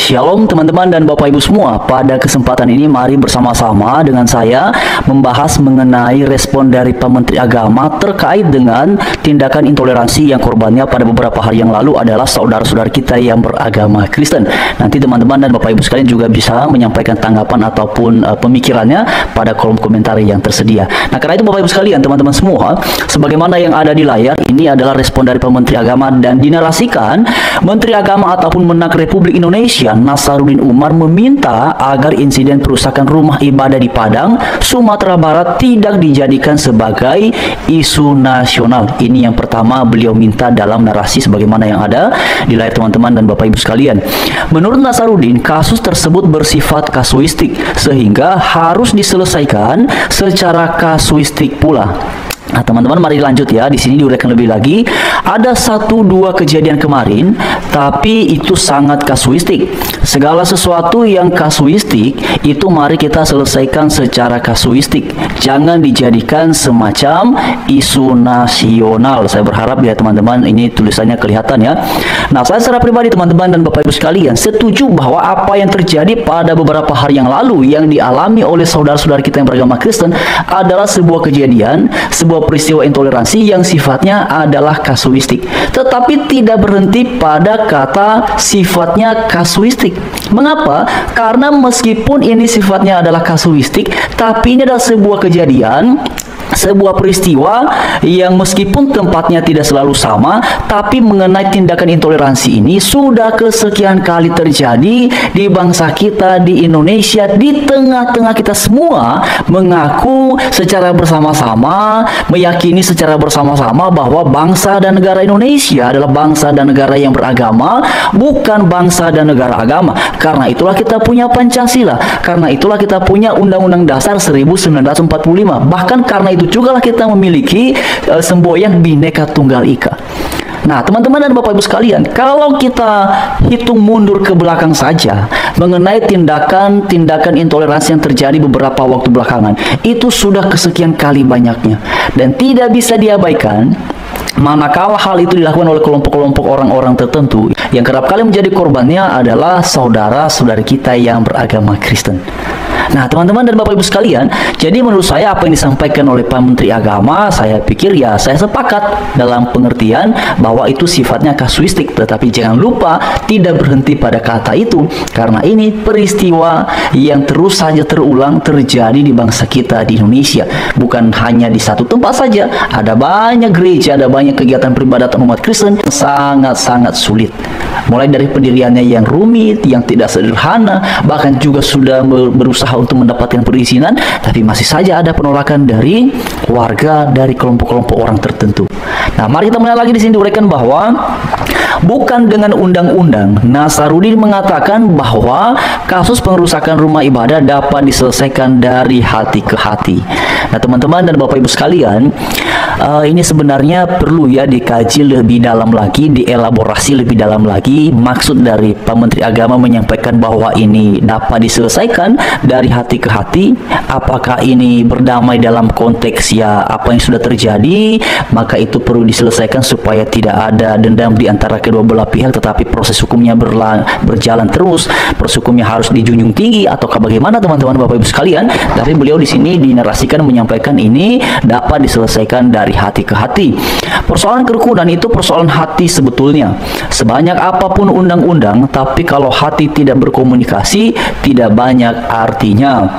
Shalom teman-teman dan Bapak Ibu semua. Pada kesempatan ini mari bersama-sama dengan saya membahas mengenai respon dari Pak Menteri Agama terkait dengan tindakan intoleransi yang korbannya pada beberapa hari yang lalu adalah saudara-saudara kita yang beragama Kristen. Nanti teman-teman dan Bapak Ibu sekalian juga bisa menyampaikan tanggapan ataupun pemikirannya pada kolom komentar yang tersedia. Nah, karena itu Bapak Ibu sekalian, teman-teman semua, sebagaimana yang ada di layar, ini adalah respon dari Pak Menteri Agama dan dinarasikan Menteri Agama ataupun Menak Republik Indonesia Nasaruddin Umar meminta agar insiden perusakan rumah ibadah di Padang, Sumatera Barat tidak dijadikan sebagai isu nasional. Ini yang pertama beliau minta dalam narasi sebagaimana yang ada di layar teman-teman dan Bapak Ibu sekalian. Menurut Nasaruddin, kasus tersebut bersifat kasuistik sehingga harus diselesaikan secara kasuistik pula. Nah, teman-teman mari lanjut ya. Di sini diuraikan lebih lagi. Ada 1-2 kejadian kemarin, tapi itu sangat kasuistik. Segala sesuatu yang kasuistik itu mari kita selesaikan secara kasuistik. Jangan dijadikan semacam isu nasional. Saya berharap ya teman-teman ini tulisannya kelihatan ya. Nah, saya secara pribadi teman-teman dan Bapak Ibu sekalian setuju bahwa apa yang terjadi pada beberapa hari yang lalu yang dialami oleh saudara-saudara kita yang beragama Kristen adalah sebuah kejadian, sebuah peristiwa intoleransi yang sifatnya adalah kasuistik, tetapi tidak berhenti pada kata sifatnya kasuistik. Mengapa? Karena meskipun ini sifatnya adalah kasuistik, tapi ini adalah sebuah kejadian, sebuah peristiwa yang meskipun tempatnya tidak selalu sama, tapi mengenai tindakan intoleransi ini sudah kesekian kali terjadi di bangsa kita, di Indonesia, di tengah-tengah kita semua mengaku secara bersama-sama, meyakini secara bersama-sama bahwa bangsa dan negara Indonesia adalah bangsa dan negara yang beragama, bukan bangsa dan negara agama. Karena itulah kita punya Pancasila, karena itulah kita punya Undang-Undang Dasar 1945. Bahkan karena itu juga lah kita memiliki semboyan Bhinneka Tunggal Ika. Nah, teman-teman dan Bapak Ibu sekalian, kalau kita hitung mundur ke belakang saja mengenai tindakan intoleransi yang terjadi beberapa waktu belakangan, itu sudah kesekian kali banyaknya dan tidak bisa diabaikan. Manakala hal itu dilakukan oleh kelompok-kelompok orang-orang tertentu yang kerap kali menjadi korbannya adalah saudara-saudari kita yang beragama Kristen. Nah, teman-teman dan Bapak Ibu sekalian, jadi menurut saya apa yang disampaikan oleh Pak Menteri Agama, saya pikir ya saya sepakat dalam pengertian bahwa itu sifatnya kasuistik, tetapi jangan lupa tidak berhenti pada kata itu, karena ini peristiwa yang terus saja terulang terjadi di bangsa kita di Indonesia. Bukan hanya di satu tempat saja, ada banyak gereja, ada banyak kegiatan peribadatan umat Kristen sangat-sangat sulit. Mulai dari pendiriannya yang rumit, yang tidak sederhana, bahkan juga sudah berusaha untuk mendapatkan perizinan, tapi masih saja ada penolakan dari warga, dari kelompok-kelompok orang tertentu. Nah, mari kita melihat lagi di sini diuraikan bahwa bukan dengan undang-undang. Nasaruddin mengatakan bahwa kasus pengerusakan rumah ibadah dapat diselesaikan dari hati ke hati. Nah, teman-teman dan Bapak Ibu sekalian, ini sebenarnya perlu ya dikaji lebih dalam lagi, dielaborasi lebih dalam lagi. Maksud dari Pak Menteri Agama menyampaikan bahwa ini dapat diselesaikan dari hati ke hati. Apakah ini berdamai dalam konteks ya apa yang sudah terjadi, maka itu perlu diselesaikan supaya tidak ada dendam di antara kedua belah pihak, tetapi proses hukumnya berjalan terus, proses hukumnya harus dijunjung tinggi, ataukah bagaimana teman-teman Bapak Ibu sekalian? Tapi beliau di sini dinarasikan menyampaikan ini dapat diselesaikan dari hati ke hati. Persoalan kerukunan itu persoalan hati sebetulnya. Sebanyak apapun undang-undang, tapi kalau hati tidak berkomunikasi, tidak banyak artinya.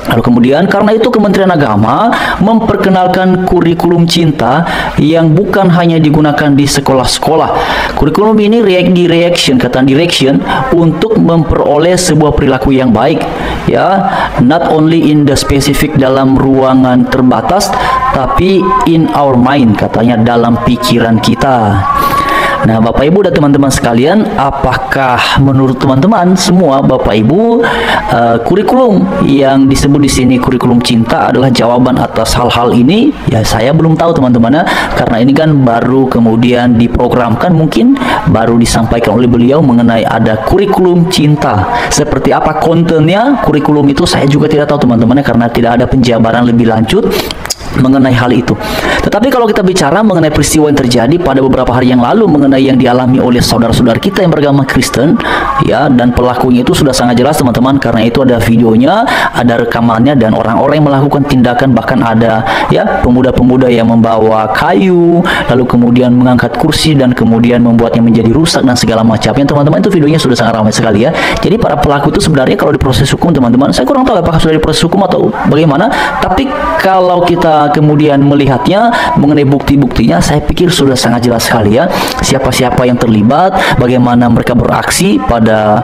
Lalu kemudian karena itu Kementerian Agama memperkenalkan kurikulum cinta yang bukan hanya digunakan di sekolah-sekolah. Kurikulum ini direction untuk memperoleh sebuah perilaku yang baik, ya, not only in the specific dalam ruangan terbatas, tapi in our mind, katanya dalam pikiran kita. Nah, Bapak Ibu dan teman-teman sekalian, apakah menurut teman-teman semua Bapak Ibu kurikulum yang disebut di sini kurikulum cinta adalah jawaban atas hal-hal ini? Ya, saya belum tahu teman-teman, karena ini kan baru kemudian diprogramkan, mungkin baru disampaikan oleh beliau mengenai ada kurikulum cinta. Seperti apa kontennya kurikulum itu saya juga tidak tahu teman-teman, karena tidak ada penjabaran lebih lanjut. mengenai hal itu. Tetapi kalau kita bicara mengenai peristiwa yang terjadi pada beberapa hari yang lalu mengenai yang dialami oleh saudara-saudara kita yang beragama Kristen, ya, dan pelakunya itu sudah sangat jelas teman-teman, karena itu ada videonya, ada rekamannya, dan orang-orang yang melakukan tindakan, bahkan ada ya pemuda-pemuda yang membawa kayu lalu kemudian mengangkat kursi dan kemudian membuatnya menjadi rusak dan segala macamnya. Teman-teman, itu videonya sudah sangat ramai sekali ya. Jadi para pelaku itu sebenarnya kalau diproses hukum, teman-teman, saya kurang tahu apakah sudah diproses hukum atau bagaimana, tapi kalau kita kemudian melihatnya mengenai bukti-buktinya, saya pikir sudah sangat jelas sekali ya siapa-siapa yang terlibat, bagaimana mereka beraksi pada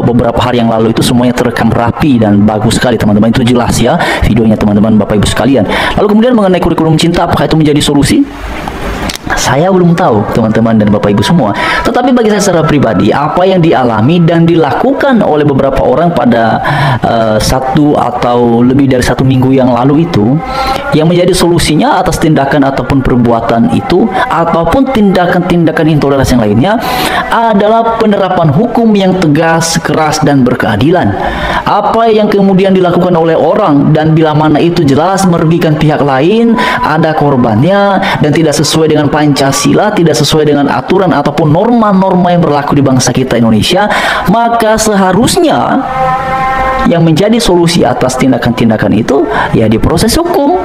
beberapa hari yang lalu, itu semuanya terekam rapi dan bagus sekali teman-teman. Itu jelas ya videonya teman-teman, Bapak Ibu sekalian. Lalu kemudian mengenai kurikulum cinta, apakah itu menjadi solusi? Saya belum tahu teman-teman dan Bapak Ibu semua. Tetapi bagi saya secara pribadi, apa yang dialami dan dilakukan oleh beberapa orang pada satu atau lebih dari 1 minggu yang lalu itu, yang menjadi solusinya atas tindakan ataupun perbuatan itu, ataupun tindakan-tindakan intoleransi yang lainnya, adalah penerapan hukum yang tegas, keras, dan berkeadilan. Apa yang kemudian dilakukan oleh orang dan bila mana itu jelas merugikan pihak lain, ada korbannya, dan tidak sesuai dengan Pancasila, tidak sesuai dengan aturan ataupun norma-norma yang berlaku di bangsa kita Indonesia, maka seharusnya yang menjadi solusi atas tindakan-tindakan itu ya diproses hukum.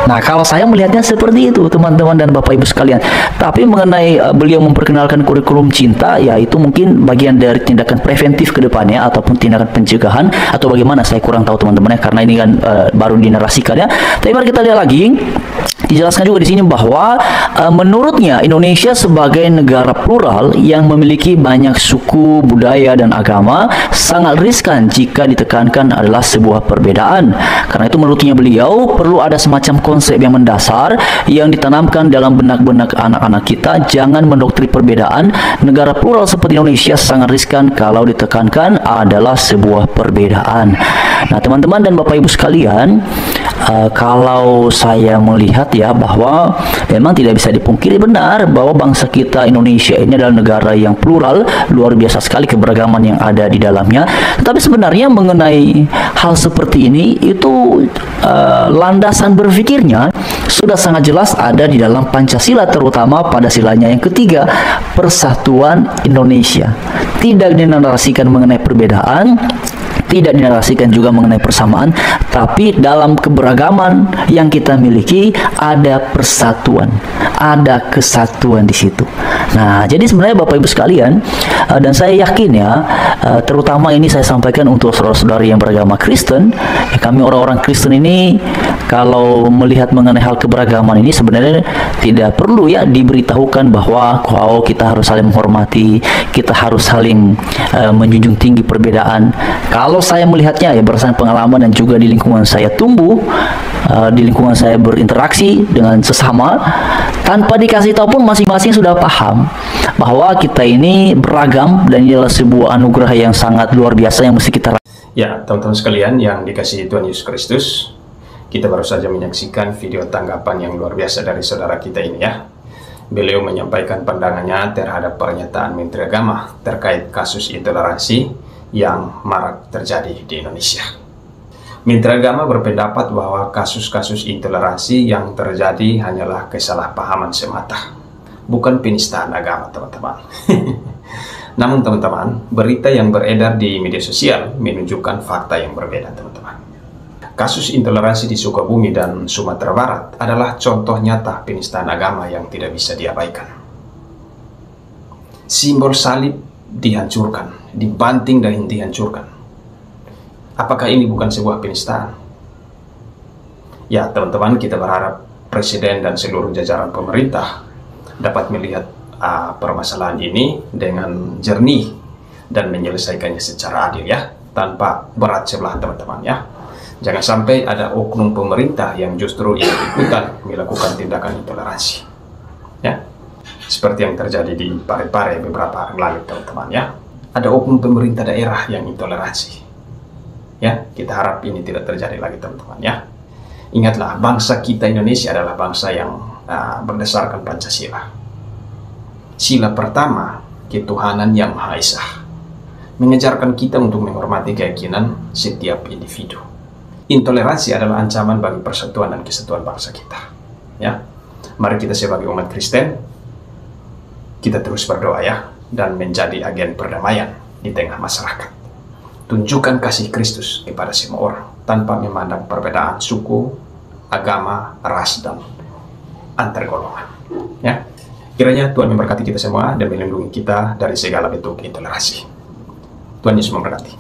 Nah, kalau saya melihatnya seperti itu teman-teman dan Bapak Ibu sekalian. Tapi mengenai beliau memperkenalkan kurikulum cinta, ya itu mungkin bagian dari tindakan preventif ke depannya ataupun tindakan pencegahan atau bagaimana, saya kurang tahu teman-teman ya, karena ini kan baru dinarasikan ya. Tapi mari kita lihat lagi. Dijelaskan juga di sini bahwa menurutnya Indonesia sebagai negara plural yang memiliki banyak suku, budaya, dan agama sangat riskan jika ditekankan adalah sebuah perbedaan. Karena itu menurutnya beliau perlu ada semacam konsep yang mendasar yang ditanamkan dalam benak-benak anak-anak kita. Jangan mendoktrin perbedaan. Negara plural seperti Indonesia sangat riskan kalau ditekankan adalah sebuah perbedaan. Nah, teman-teman dan Bapak Ibu sekalian, kalau saya melihat ya bahwa memang tidak bisa dipungkiri benar bahwa bangsa kita Indonesia ini adalah negara yang plural, luar biasa sekali keberagaman yang ada di dalamnya. Tetapi sebenarnya mengenai hal seperti ini itu landasan berpikirnya sudah sangat jelas ada di dalam Pancasila, terutama pada silanya yang ketiga, Persatuan Indonesia. Tidak dinarasikan mengenai perbedaan, tidak dinarasikan juga mengenai persamaan, tapi dalam keberagaman yang kita miliki ada persatuan, ada kesatuan di situ. Nah, jadi sebenarnya Bapak Ibu sekalian, dan saya yakin ya, terutama ini saya sampaikan untuk saudara-saudari yang beragama Kristen, ya, kami orang-orang Kristen ini kalau melihat mengenai hal keberagaman ini sebenarnya tidak perlu ya diberitahukan bahwa kita harus saling menghormati, kita harus saling menjunjung tinggi perbedaan. Kalau saya melihatnya ya berdasarkan pengalaman dan juga di lingkungan saya tumbuh, di lingkungan saya berinteraksi dengan sesama, tanpa dikasih tahu pun masing-masing sudah paham bahwa kita ini beragam dan ini adalah sebuah anugerah yang sangat luar biasa yang mesti kita. Ya, teman-teman sekalian yang dikasihi Tuhan Yesus Kristus, kita baru saja menyaksikan video tanggapan yang luar biasa dari saudara kita ini ya. Beliau menyampaikan pandangannya terhadap pernyataan Menteri Agama terkait kasus intoleransi yang marak terjadi di Indonesia. Menteri Agama berpendapat bahwa kasus-kasus intoleransi yang terjadi hanyalah kesalahpahaman semata, bukan penistaan agama, teman-teman. Namun teman-teman, berita yang beredar di media sosial menunjukkan fakta yang berbeda, teman-teman. Kasus intoleransi di Sukabumi dan Sumatera Barat adalah contoh nyata penistaan agama yang tidak bisa diabaikan. Simbol salib dihancurkan, dibanting dan dihancurkan. Apakah ini bukan sebuah penistaan? Ya, teman-teman, kita berharap Presiden dan seluruh jajaran pemerintah dapat melihat permasalahan ini dengan jernih dan menyelesaikannya secara adil ya, tanpa berat sebelah, teman-teman ya. Jangan sampai ada oknum pemerintah yang justru ikut-ikutan melakukan tindakan intoleransi. Ya, seperti yang terjadi di Parepare beberapa hari lalu, teman-teman ya. Ada oknum pemerintah daerah yang intoleransi. Ya, kita harap ini tidak terjadi lagi, teman-teman ya. Ingatlah, bangsa kita Indonesia adalah bangsa yang berdasarkan Pancasila. Sila pertama, ketuhanan yang Maha Esa, mengajarkan kita untuk menghormati keyakinan setiap individu. intoleransi adalah ancaman bagi persatuan dan kesatuan bangsa kita. Ya, mari kita sebagai umat Kristen, kita terus berdoa ya, dan menjadi agen perdamaian di tengah masyarakat. Tunjukkan kasih Kristus kepada semua orang, tanpa memandang perbedaan suku, agama, ras, dan antar golongan. Ya, kiranya Tuhan memberkati kita semua dan melindungi kita dari segala bentuk intoleransi. Tuhan Yesus memberkati.